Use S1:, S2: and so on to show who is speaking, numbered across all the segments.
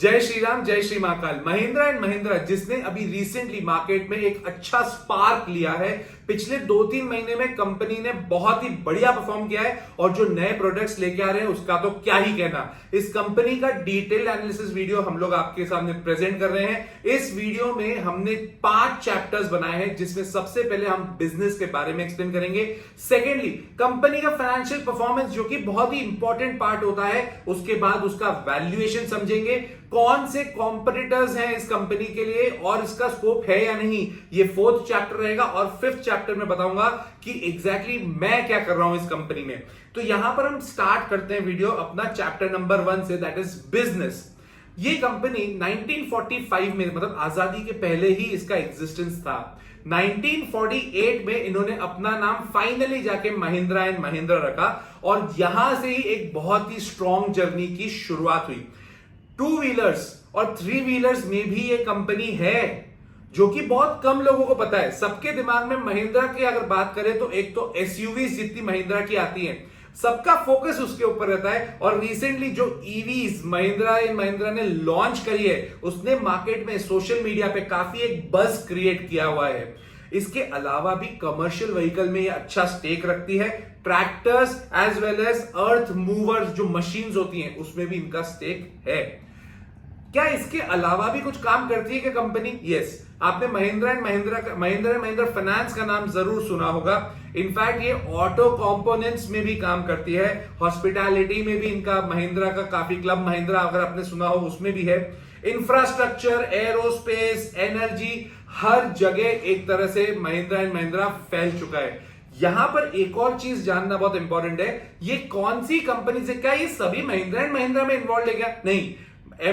S1: जय श्री राम, जय श्री महाकाल। महिंद्रा एंड महिंद्रा जिसने अभी रिसेंटली मार्केट में एक अच्छा स्पार्क लिया है, पिछले 2-3 महीने में कंपनी ने बहुत ही बढ़िया परफॉर्म किया है और जो नए प्रोडक्ट्स लेके आ रहे हैं उसका तो क्या ही कहना। इस कंपनी का डिटेल्ड एनालिसिस वीडियो हम लोग आपके सामने प्रेजेंट कर रहे हैं। इस वीडियो में हमने 5 चैप्टर्स बनाए हैं, जिसमें सबसे पहले हम बिजनेस के बारे में एक्सप्लेन करेंगे। सेकेंडली, कंपनी का फाइनेंशियल परफॉर्मेंस जो कि बहुत ही इंपॉर्टेंट पार्ट होता है, उसके बाद उसका वैल्यूएशन समझेंगे, कौन से कॉम्पिटिटर्स हैं इस कंपनी के लिए और इसका स्कोप है या नहीं, ये 4th चैप्टर रहेगा। और 5th चैप्टर में बताऊंगा कि एग्जैक्टली मैं क्या कर रहा हूं इस कंपनी में। तो यहां पर हम स्टार्ट करते हैं वीडियो अपना चैप्टर नंबर 1 से, दैट इज बिजनेस। ये कंपनी 1945 में, मतलब आजादी के पहले ही इसका एग्जिस्टेंस था। 1948 में इन्होंने अपना नाम फाइनली जाके महिंद्रा एंड महिंद्रा रखा और यहां से ही एक बहुत ही स्ट्रॉन्ग जर्नी की शुरुआत हुई। 2 व्हीलर्स और 3 व्हीलर्स में भी ये कंपनी है, जो कि बहुत कम लोगों को पता है। सबके दिमाग में महिंद्रा की अगर बात करें तो एक तो एसयूवीज जितनी महिंद्रा की आती हैं, सबका फोकस उसके ऊपर रहता है। और रिसेंटली जो ईवीज महिंद्रा ने लॉन्च करी है, उसने मार्केट में सोशल मीडिया पे काफी एक बज क्रिएट किया हुआ है। इसके अलावा भी कमर्शियल व्हीकल में ये अच्छा स्टेक रखती है। Tractors as well as earth movers जो मशीन्स होती हैं, उसमें भी इनका स्टेक है। क्या इसके अलावा भी कुछ काम करती है क्या कंपनी? यस, आपने महिंद्रा एंड महिंद्रा फाइनेंस का नाम जरूर सुना होगा। इनफैक्ट ये ऑटो कंपोनेंट्स में भी काम करती है। हॉस्पिटैलिटी में भी इनका महिंद्रा का काफी, क्लब महिंद्रा अगर आपने सुना हो उसमें भी है। इंफ्रास्ट्रक्चर, एरोस्पेस, एनर्जी, हर जगह एक तरह से महिंद्रा एंड महिंद्रा फैल चुका है। यहां पर एक और चीज जानना बहुत इंपॉर्टेंट है, ये कौन सी कंपनी से, क्या ये सभी महिंद्रा एंड महिंद्रा में इन्वॉल्व है क्या? नहीं,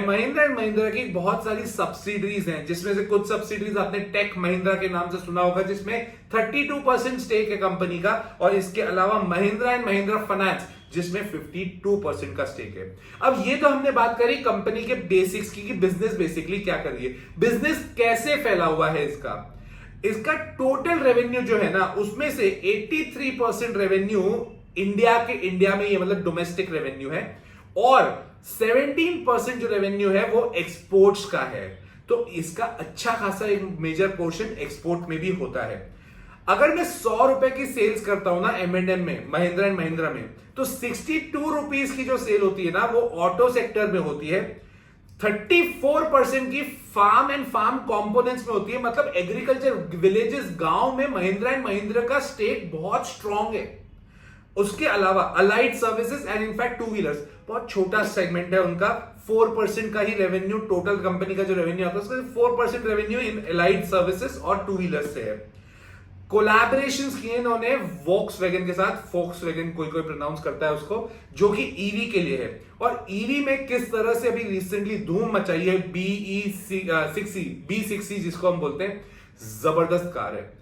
S1: महिंद्रा एंड महिंद्रा की बहुत सारी सब्सिडरीज हैं, जिसमें से कुछ सब्सिडरीज आपने टेक महिंद्रा के नाम से सुना होगा, जिसमें 32% स्टेक है कंपनी का। और इसके अलावा महिंद्रा एंड महिंद्रा फाइनेंस, जिसमें 52% का स्टेक है। अब ये तो हमने बात करी कंपनी के बेसिक्स की, कि बिजनेस बेसिकली क्या कर रही है, बिजनेस कैसे फैला हुआ है इसका टोटल रेवेन्यू जो है ना, उसमें से 83% रेवेन्यू इंडिया में, ये मतलब डोमेस्टिक रेवेन्यू है, और 17% जो रेवेन्यू है वो एक्सपोर्ट्स का है। तो इसका अच्छा खासा एक मेजर पोर्शन एक्सपोर्ट में भी होता है। अगर मैं 100 रुपए की सेल्स करता हूं ना M&M में, महिंद्रा एंड महिंद्रा में, तो 62 रुपीज की जो सेल होती है ना, वो ऑटो सेक्टर में होती है। 34% की फार्म एंड फार्म कंपोनेंट्स में होती है। मतलब एग्रीकल्चर, विलेजेस, गांव में महिंद्रा एंड महिंद्रा का स्टेक बहुत स्ट्रॉन्ग है। उसके अलावा allied services and in fact 2 wheelers, बहुत छोटा सेगमेंट है उनका। 4% का ही रेवेन्यू, टोटल कंपनी का जो रेवेन्यू आता है उसका 4% रेवेन्यू इन अलाइड सर्विसेज और 2 व्हीलर्स से है। कोलैबोरेशंस किए इन्होंने वोक्सवैगन के साथ, वोक्सवैगन कोई प्रोनाउंस करता है उसको, जो कि ईवी के लिए है। और ईवी में किस तरह से अभी रिसेंटली धूम मचाई है, B60 जिसको हम बोलते हैं, जबरदस्त कार है।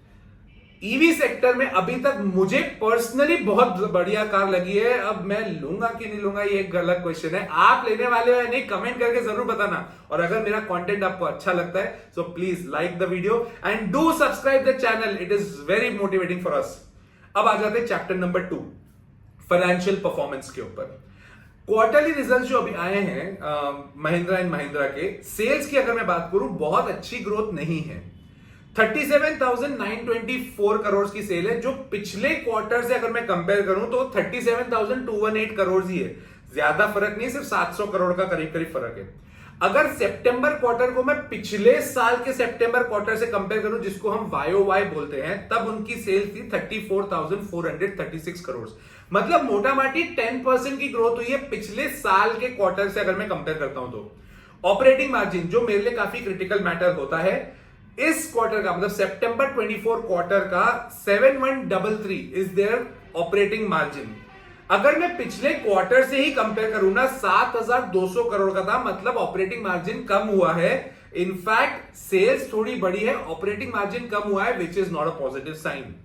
S1: ईवी सेक्टर में अभी तक मुझे पर्सनली बहुत बढ़िया कार लगी है। अब मैं लूंगा कि नहीं लूंगा, ये एक गलत क्वेश्चन है। आप लेने वाले हो या नहीं, कमेंट करके जरूर बताना। और अगर मेरा कंटेंट आपको अच्छा लगता है, so please like the video and do subscribe the channel, it is very motivating for us. अब आ जाते हैं चैप्टर नंबर 2, फाइनेंशियल परफॉर्मेंस के ऊपर। क्वार्टरली रिजल्ट जो अभी आए हैं महिंद्रा एंड महिंद्रा के, सेल्स की अगर मैं बात करूं, बहुत अच्छी ग्रोथ नहीं है। 37,924 करोड़ की सेल है, जो पिछले क्वार्टर से अगर मैं कंपेयर करूं तो 37,218 करोड़ ही है। ज्यादा फर्क नहीं, सिर्फ 700 करोड़ का करीब फर्क है। अगर सितंबर क्वार्टर को मैं पिछले साल के सितंबर क्वार्टर से कंपेयर करूं, जिसको हम YOY बोलते हैं, तब उनकी सेल थी 34,436 करोड़। मतलब मोटा माटी 10% की ग्रोथ हुई है पिछले साल के क्वार्टर से अगर मैं कंपेयर करता हूं तो। ऑपरेटिंग मार्जिन, जो मेरे लिए काफी क्रिटिकल मैटर होता है, इस क्वार्टर का, मतलब सितंबर 24 क्वार्टर का 7133 इज देयर ऑपरेटिंग मार्जिन। अगर मैं पिछले क्वार्टर से ही कंपेयर करूं ना, 7,200 करोड़ का था, मतलब ऑपरेटिंग मार्जिन कम हुआ है। इनफैक्ट सेल्स थोड़ी बढ़ी है, ऑपरेटिंग मार्जिन कम हुआ है, which is not a positive sign.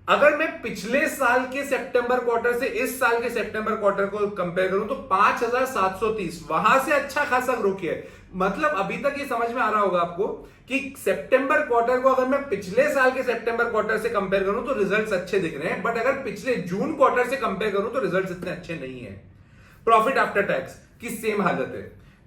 S1: अगर मैं पिछले साल के सितंबर क्वार्टर से इस साल के सितंबर क्वार्टर को कंपेयर करूं तो 5,730, वहां से अच्छा खासा ग्रो किया है। मतलब अभी तक ये समझ में आ रहा होगा आपको कि सितंबर क्वार्टर को अगर मैं पिछले साल के सितंबर क्वार्टर से कंपेयर करूं तो रिजल्ट्स अच्छे दिख रहे हैं, बट अगर पिछले जून क्वार्टर से कंपेयर करूं तो रिजल्ट्स इतने अच्छे नहीं है। प्रॉफिट आफ्टर टैक्स की सेम हालत है।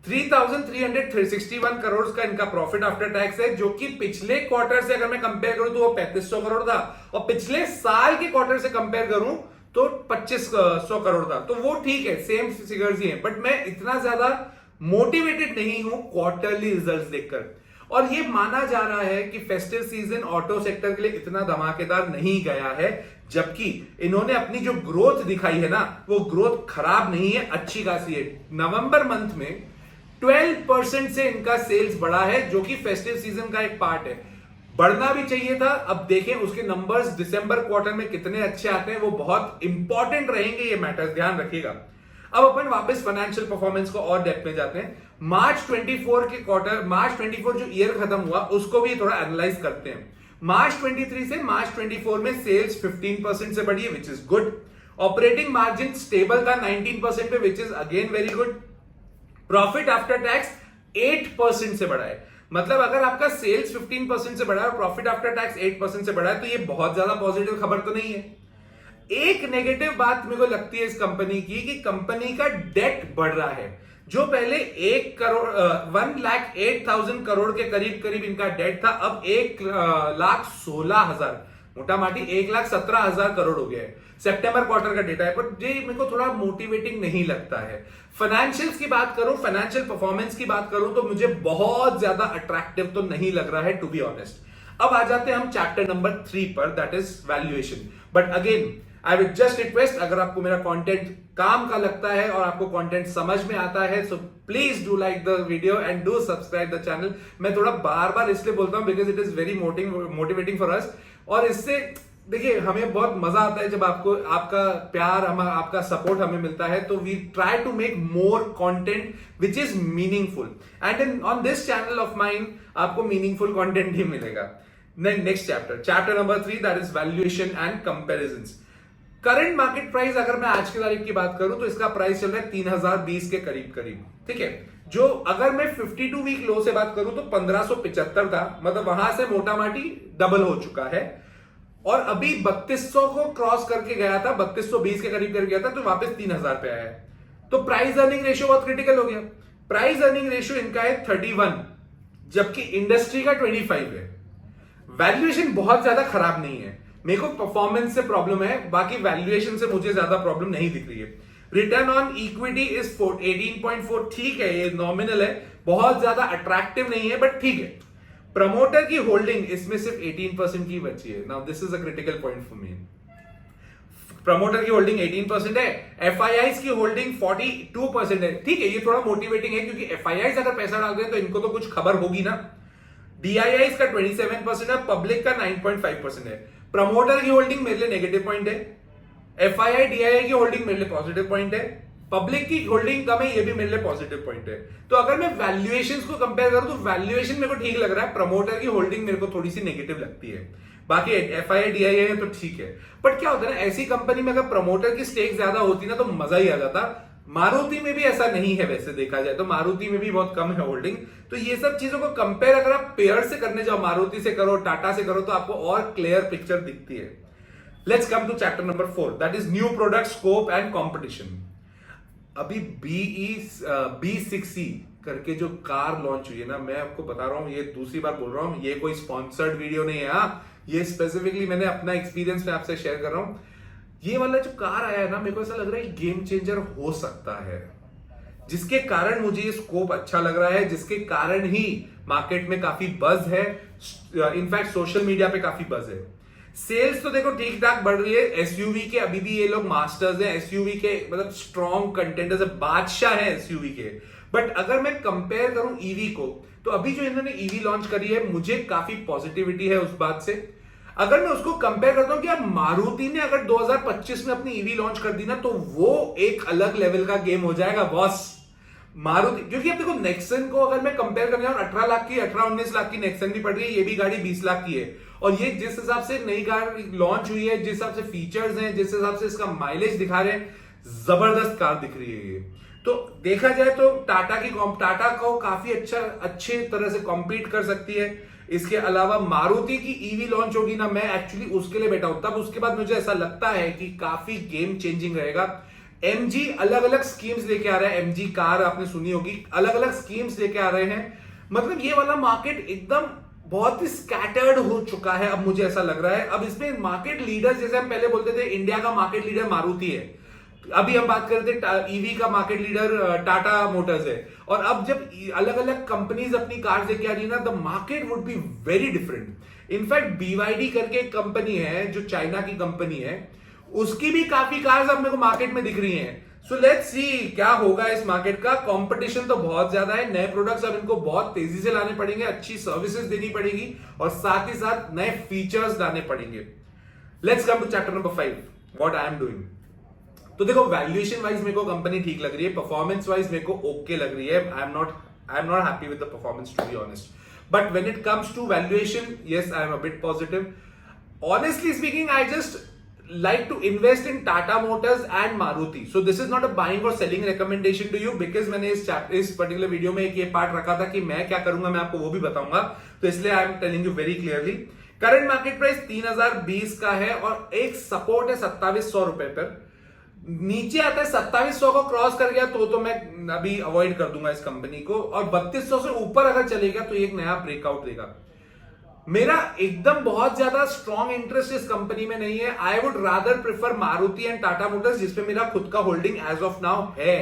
S1: 3,361 करोड़ का इनका प्रॉफिट आफ्टर टैक्स है, जो कि पिछले क्वार्टर से अगर मैं कंपेयर करूं तो वो 3500 करोड़ था, और पिछले साल के क्वार्टर से कंपेयर करूं तो 2500 करोड़ था। तो वो ठीक है, सेम फिगर्स ही हैं, बट मैं इतना ज्यादा मोटिवेटेड नहीं हूं क्वार्टरली रिजल्ट्स देखकर। और ये माना जा रहा है कि फेस्टिव सीजन ऑटो सेक्टर के लिए इतना धमाकेदार नहीं गया है, जबकि इन्होंने अपनी जो ग्रोथ दिखाई है ना, वो ग्रोथ खराब नहीं है, अच्छी खासी है। नवंबर मंथ में 12% से इनका सेल्स बढ़ा है, जो कि फेस्टिव सीजन का एक पार्ट है, बढ़ना भी चाहिए था। अब देखें उसके नंबर्स दिसंबर क्वार्टर में कितने अच्छे आते हैं, वो बहुत इंपॉर्टेंट रहेंगे, ये मैटर ध्यान रखिएगा। अब अपन वापस फाइनेंशियल परफॉर्मेंस को और डेप्थ में जाते हैं। मार्च 24 के क्वार्टर, मार्च 24 जो ईयर खत्म हुआ उसको भी थोड़ा एनालाइज करते हैं। मार्च 23 से मार्च 24 में सेल्स 15% से बढ़ी है, which is good. Operating margin stable था 19% पे, which is again very good. Profit after tax 8% से बढ़ा है। मतलब अगर आपका सेल्स 15% से बढ़ा है और प्रॉफिट आफ्टर टैक्स 8% से बढ़ा है, तो ये बहुत ज्यादा पॉजिटिव खबर तो नहीं है। एक नेगेटिव बात मेरे को लगती है इस कंपनी की, कि कंपनी का डेट बढ़ रहा है। जो पहले 1,08,000 करोड़ के करीब करीब इनका डेट था, अब 1,16,000, मोटा माटी 1,17,000 करोड़ हो गया है। सितंबर क्वार्टर का डेटा है, पर ये मेरे को थोड़ा मोटिवेटिंग नहीं लगता है। फाइनेंशियल्स की बात करूं, फाइनेंशियल परफॉर्मेंस की बात करूं, तो मुझे बहुत ज्यादा अट्रैक्टिव तो नहीं लग रहा है, टू बी ऑनेस्ट। अब आ जाते हैं हम चैप्टर नंबर 3 पर, that is valuation. But again I will just request, अगर आपको मेरा कंटेंट काम का लगता है और आपको कंटेंट समझ में आता है, so please do like the video and do subscribe the channel. मैं थोड़ा बार बार इसलिए बोलता हूं because it is very motivating for us, और इससे देखिए हमें बहुत मजा आता है जब आपको आपका प्यार, आपका सपोर्ट हमें मिलता है। तो we try to make more content which is meaningful, and on this channel of mine आपको मीनिंगफुल कंटेंट ही मिलेगा। Next chapter number 3, that is valuation and comparisons. Current market price अगर मैं आज की तारीख की बात करूं तो इसका प्राइस चल रहा है 3020 के करीब करीब, ठीक है। जो अगर मैं 52 वीक लो से बात करूं तो 1575 था, मतलब वहां से मोटा माटी डबल हो चुका है, और अभी 3200 को क्रॉस करके गया था, 3220 के करीब गया था, तो वापस 3000 पे आया है। तो प्राइस अर्निंग रेशियो बहुत क्रिटिकल हो गया। प्राइस अर्निंग रेशियो इनका है 31, जबकि इंडस्ट्री का 25 है। वैल्यूएशन बहुत ज्यादा खराब नहीं है, मेरे को परफॉर्मेंस से प्रॉब्लम है, बाकी वैल्यूएशन से मुझे ज्यादा प्रॉब्लम नहीं दिख रही है। रिटर्न ऑन इक्विटी इज 18.4, ठीक है, ये नॉमिनल है, बहुत ज्यादा अट्रैक्टिव नहीं है, बट ठीक है। प्रमोटर की होल्डिंग इसमें सिर्फ 18% की बची है। Now this is a critical point for me. Promoter की होल्डिंग 18% है, एफआईआईज की होल्डिंग 42% है, ठीक है, ये थोड़ा मोटिवेटिंग है, क्योंकि एफआईआईज अगर पैसा डाल दें तो इनको तो कुछ खबर होगी ना। डीआईआईज का 27% है, पब्लिक का 9.5% है। प्रमोटर की होल्डिंग मेरे लिए नेगेटिव पॉइंट है, एफआईआई डीआईआई की होल्डिंग मेरे लिए पॉजिटिव पॉइंट है, पब्लिक की होल्डिंग कम है, ये भी मेरे लिए पॉजिटिव पॉइंट है। तो अगर मैं वैल्यूएशंस को कंपेयर करूं तो वैल्यूएशन मेरे को ठीक लग रहा है, प्रमोटर की होल्डिंग मेरे को थोड़ी सी नेगेटिव लगती है। बाकी एफआईआई डीआईआई है तो ठीक है, बट क्या होता है ना, ऐसी कंपनी में अगर प्रमोटर की स्टेक ज्यादा होती ना तो मजा ही आ जाता। मारुति में भी ऐसा नहीं है, वैसे देखा जाए तो मारुति में भी बहुत कम है होल्डिंग। तो ये सब चीजों को कंपेयर अगर आप पेयर से करने जाओ, मारुति से करो, टाटा से करो, तो आपको और क्लियर पिक्चर दिखती है। Let's come to chapter number 4, that is new product scope and competition. अभी B6C करके जो कार लॉन्च हुई है ना, मैं आपको बता रहा हूं, ये दूसरी बार बोल रहा हूं, ये कोई स्पॉन्सर्ड वीडियो नहीं है, ये स्पेसिफिकली मैंने अपना एक्सपीरियंस में आपसे शेयर कर रहा हूं। ये वाला जो कार आया है ना, मेरे को ऐसा लग रहा है गेम चेंजर हो सकता है, जिसके कारण मुझे ये स्कोप अच्छा लग रहा है, जिसके कारण ही मार्केट में काफी बज है, इनफैक्ट सोशल मीडिया पे काफी बज है। सेल्स तो देखो ठीक ठाक बढ़ रही है, एसयूवी के अभी भी ये लोग मास्टर्स हैं, एसयूवी के मतलब स्ट्रॉन्ग कंटेंटर्स है, बादशाह है एसयूवी के। बट अगर मैं कंपेयर करूं ईवी को, तो अभी जो इन्होंने ईवी लॉन्च करी है, मुझे काफी पॉजिटिविटी है उस बात से। अगर मैं उसको कंपेयर करता हूं कि यार मारुति ने अगर 2025 में अपनी ईवी लॉन्च कर दी ना, तो वो एक अलग लेवल का गेम हो जाएगा बॉस। मारुति, क्योंकि अब देखो नेक्सन को अगर मैं कंपेयर करने जाऊं, 18 लाख की 18-19 लाख की नेक्सन भी पड़ रही है, ये भी गाड़ी 20 लाख की है। और ये जिस हिसाब से नई कार लॉन्च हुई है, जिस हिसाब से फीचर्स हैं, जिस हिसाब से इसका माइलेज दिखा रहे हैं, जबरदस्त कार दिख रही है ये। तो देखा जाए तो टाटा को काफी अच्छे तरह से कॉम्पीट कर सकती है। इसके अलावा मारुति की ईवी लॉन्च होगी ना, मैं एक्चुअली उसके लिए बैठा हूं, तब उसके बाद मुझे ऐसा लगता है कि काफी गेम चेंजिंग रहेगा। एमजी अलग अलग स्कीम्स लेके आ रहा है, एमजी कार आपने सुनी होगी, अलग अलग स्कीम्स लेके आ रहे हैं। मतलब ये वाला मार्केट एकदम बहुत ही स्कैटर्ड हो चुका है, अब मुझे ऐसा लग रहा है। अब इसमें मार्केट लीडर्स, जैसे हम पहले बोलते थे इंडिया का मार्केट लीडर मारुति है, अभी हम बात कर रहे थे ईवी का मार्केट लीडर टाटा मोटर्स है, और अब जब अलग अलग कंपनीज अपनी कार्स लेके आ रही है ना, the market would be very different. In fact BYD करके एक कंपनी है जो चाइना की कंपनी है, उसकी भी काफी कार्स अब मेरे को मार्केट में दिख रही हैं। सो लेट्स सी क्या होगा इस मार्केट का। कंपटीशन तो बहुत ज्यादा है, नए प्रोडक्ट्स अब इनको बहुत तेजी से लाने पड़ेंगे, अच्छी सर्विसेज देनी पड़ेगी, और साथ ही साथ नए फीचर्स लाने पड़ेंगे। Let's come to chapter number 5, what I am doing. तो देखो, वैल्यूएशन वाइज मेरे को कंपनी ठीक लग रही है, परफॉर्मेंस वाइज मेरे को ओके लग रही है। I am not happy with the performance to be honest, but when it comes to valuation, yes I am a bit positive. Honestly speaking, I just like to invest in Tata Motors and Maruti. So this is not a buying or selling recommendation to you, because मैंने इस particular video में एक ये part रखा था कि मैं क्या करूंगा, मैं आपको वो भी बताऊंगा, तो इसलिए I am telling you very clearly. Current market price 3020 का है, और एक सपोर्ट है 2700 रुपए पर। नीचे आता है 2700 को क्रॉस कर गया तो मैं अभी अवॉइड कर दूंगा इस कंपनी को, और 3200 से ऊपर अगर चलेगा तो एक नया ब्रेकआउट देगा। मेरा एकदम बहुत ज्यादा स्ट्रॉन्ग इंटरेस्ट इस कंपनी में नहीं है। I would rather prefer Maruti and Tata Motors, जिसपे मेरा खुद का होल्डिंग एज ऑफ नाउ है।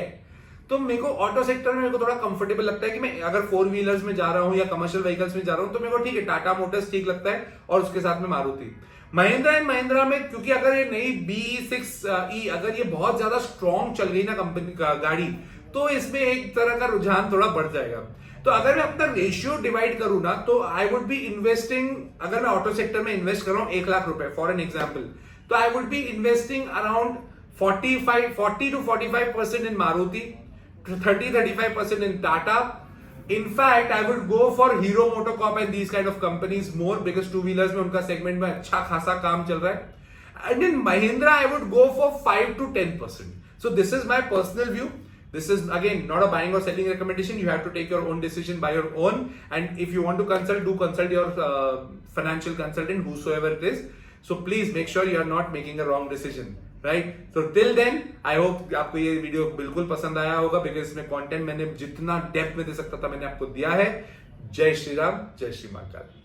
S1: तो मेरे को ऑटो सेक्टर में मेरे को थोड़ा कंफर्टेबल लगता है कि मैं अगर 4 व्हीलर्स में जा रहा हूं या कमर्शियल व्हीकल्स में जा रहा हूं तो मेरे को ठीक है, टाटा मोटर्स ठीक लगता है, और उसके साथ में मारुति। महिंद्रा एंड महिंद्रा में, क्योंकि अगर ये नई BE6E अगर ये बहुत ज्यादा स्ट्रॉन्ग चल गई ना कंपनी का गाड़ी, तो इसमें एक तरह का रुझान थोड़ा बढ़ जाएगा। तो अगर मैं अपना रेशियो डिवाइड करूं ना, तो आई वुड बी इन्वेस्टिंग, अगर मैं ऑटो सेक्टर में इन्वेस्ट कर रहा हूं 1 लाख रुपए फॉर एन एग्जांपल, तो I would be investing around 40 to 45% in Maruti, 30-35% in Tata. In fact, I would go for Hero MotoCorp and these kind of companies more, because two wheelers में उनका segment में अच्छा खासा काम चल रहा है। And in Mahindra, I would go for 5 to 10%. So this is my personal view. This is again not a buying or selling recommendation. You have to take your own decision by your own. And if you want to consult, do consult your financial consultant, whosoever it is. So please make sure you are not making a wrong decision. Right? So till then, I hope आपको ये video बिल्कुल पसंद आया होगा, because इसमें content मैंने जितना depth में दे सकता था मैंने आपको दिया है। जय श्री राम, जय श्री महाकाल।